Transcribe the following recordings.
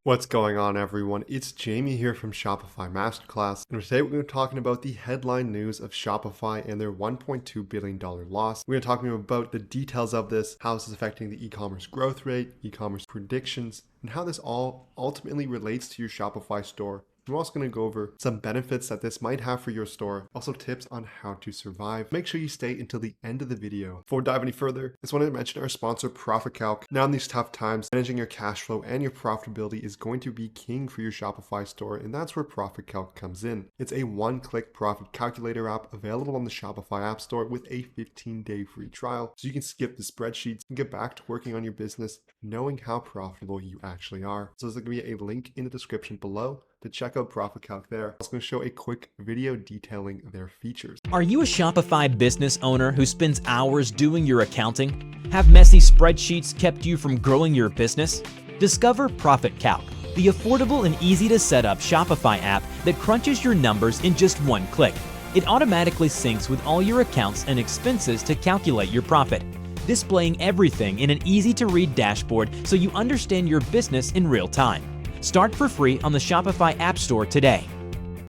What's going on, everyone? It's Jamie here from Shopify Masterclass, and today we're going to be talking about the headline news of Shopify and their $1.2 billion loss. We're going to be talking about the details of this, how this is affecting the e-commerce growth rate, e-commerce predictions, and how this all ultimately relates to your Shopify store. We're also going to go over some benefits that this might have for your store, also tips on how to survive. Make sure you stay until the end of the video. Before we dive any further, I just wanted to mention our sponsor, Profit Calc. Now in these tough times, managing your cash flow and your profitability is going to be king for your Shopify store, and that's where Profit Calc comes in. It's a one-click profit calculator app available on the Shopify App Store with a 15-day free trial, so you can skip the spreadsheets and get back to working on your business knowing how profitable you actually are. So there's going to be a link in the description below to check out Profit Calc there. I was going to show a quick video detailing their features. Are you a Shopify business owner who spends hours doing your accounting? Have messy spreadsheets kept you from growing your business? Discover Profit Calc, the affordable and easy to set up Shopify app that crunches your numbers in just one click. It automatically syncs with all your accounts and expenses to calculate your profit, displaying everything in an easy to read dashboard so you understand your business in real time. Start for free on the Shopify App Store today.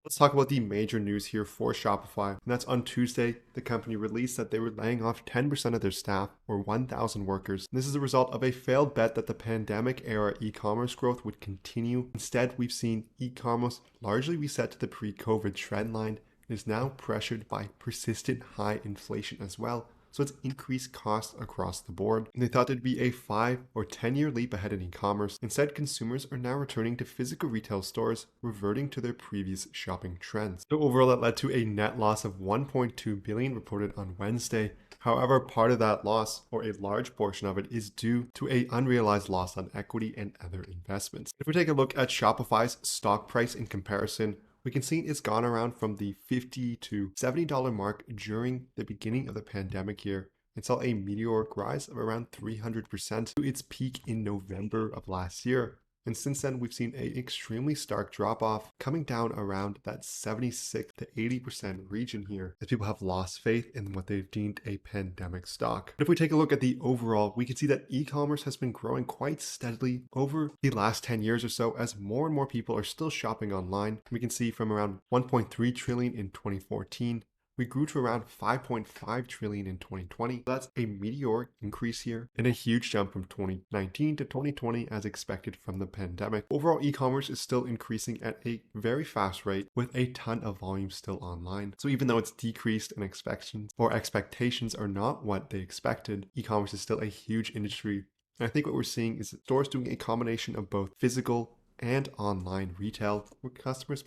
Let's talk about the major news here for Shopify. And that's on Tuesday, the company released that they were laying off 10% of their staff, or 1,000 workers. This is a result of a failed bet that the pandemic era e-commerce growth would continue. Instead, we've seen e-commerce largely reset to the pre-COVID trend line and is now pressured by persistent high inflation as well. So it's increased costs across the board. And they thought there'd be a 5 or 10-year leap ahead in e-commerce. Instead, consumers are now returning to physical retail stores, reverting to their previous shopping trends. So overall, that led to a net loss of $1.2 billion reported on Wednesday. However, part of that loss, or a large portion of it, is due to an unrealized loss on equity and other investments. If we take a look at Shopify's stock price in comparison, we can see it's gone around from the $50 to $70 mark during the beginning of the pandemic year and saw a meteoric rise of around 300% to its peak in November of last year. And since then, we've seen an extremely stark drop-off coming down around that 76 to 80% region here as people have lost faith in what they've deemed a pandemic stock. But if we take a look at the overall, we can see that e-commerce has been growing quite steadily over the last 10 years or so as more and more people are still shopping online. We can see from around 1.3 trillion in 2014, we grew to around 5.5 trillion in 2020. That's a meteoric increase here and a huge jump from 2019 to 2020 as expected from the pandemic. Overall, e-commerce is still increasing at a very fast rate with a ton of volume still online. So even though it's decreased and expectations are not what they expected, e-commerce is still a huge industry. And I think what we're seeing is stores doing a combination of both physical and online retail where customers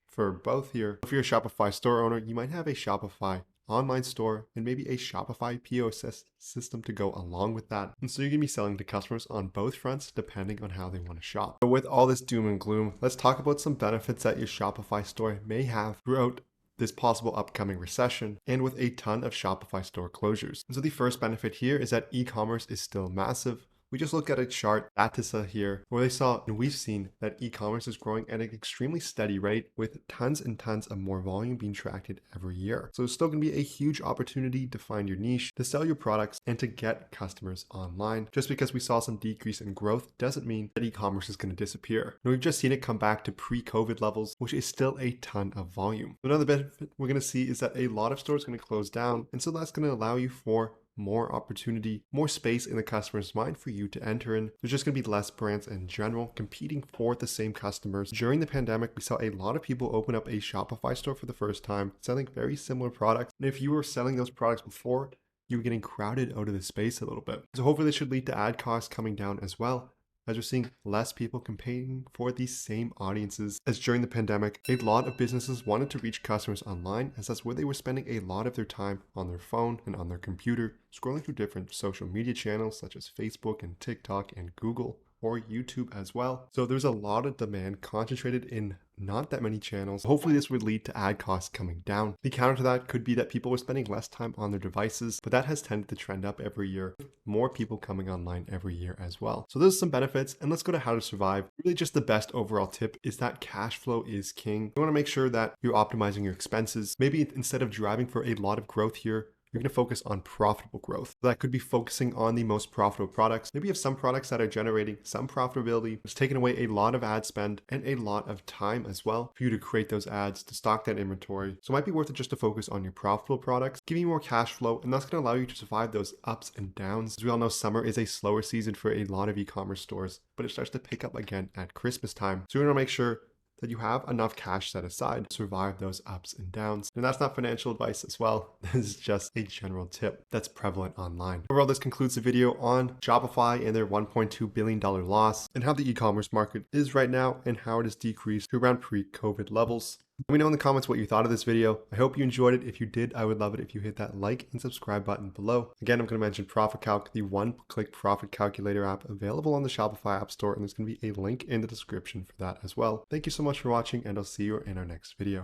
for both here. If you're a Shopify store owner, you might have a Shopify online store and maybe a Shopify POS system to go along with that. And so you're gonna be selling to customers on both fronts depending on how they want to shop. But with all this doom and gloom, let's talk about some benefits that your Shopify store may have throughout this possible upcoming recession and with a ton of Shopify store closures. And so the first benefit here is that e-commerce is still massive. We just look at a chart, Statista here, where we've seen that e-commerce is growing at an extremely steady rate with tons and tons of more volume being tracked every year. So it's still going to be a huge opportunity to find your niche, to sell your products, and to get customers online. Just because we saw some decrease in growth doesn't mean that e-commerce is going to disappear. And we've just seen it come back to pre-COVID levels, which is still a ton of volume. Another benefit we're going to see is that a lot of stores are going to close down, and so that's going to allow you for more opportunity, more space in the customer's mind for you to enter in. There's just going to be less brands in general competing for the same customers. During the pandemic, we saw a lot of people open up a Shopify store for the first time, selling very similar products. And if you were selling those products before, you were getting crowded out of the space a little bit. So hopefully this should lead to ad costs coming down as well, as we're seeing less people competing for these same audiences. As during the pandemic, a lot of businesses wanted to reach customers online as that's where they were spending a lot of their time on their phone and on their computer, scrolling through different social media channels such as Facebook and TikTok and Google or YouTube as well. So there's a lot of demand concentrated in not that many channels. Hopefully this would lead to ad costs coming down. The counter to that could be that people were spending less time on their devices, but that has tended to trend up every year. More people coming online every year as well. So those are some benefits, and let's go to how to survive. Really just the best overall tip is that cash flow is king. You want to make sure that you're optimizing your expenses. Maybe instead of driving for a lot of growth here, you're going to focus on profitable growth. That could be focusing on the most profitable products. Maybe you have some products that are generating some profitability. It's taking away a lot of ad spend and a lot of time as well for you to create those ads, to stock that inventory. So it might be worth it just to focus on your profitable products, giving you more cash flow, and that's going to allow you to survive those ups and downs. As we all know, summer is a slower season for a lot of e-commerce stores, but it starts to pick up again at Christmas time. So you're going to make sure that you have enough cash set aside to survive those ups and downs. And that's not financial advice as well. This is just a general tip that's prevalent online. Overall, this concludes the video on Shopify and their $1.2 billion loss and how the e-commerce market is right now and how it has decreased to around pre-COVID levels. Let me know in the comments what you thought of this video. I hope you enjoyed it. If you did, I would love it if you hit that like and subscribe button below. Again, I'm going to mention Profit Calc, the one-click profit calculator app available on the Shopify App Store, and there's going to be a link in the description for that as well. Thank you so much for watching, and I'll see you in our next video.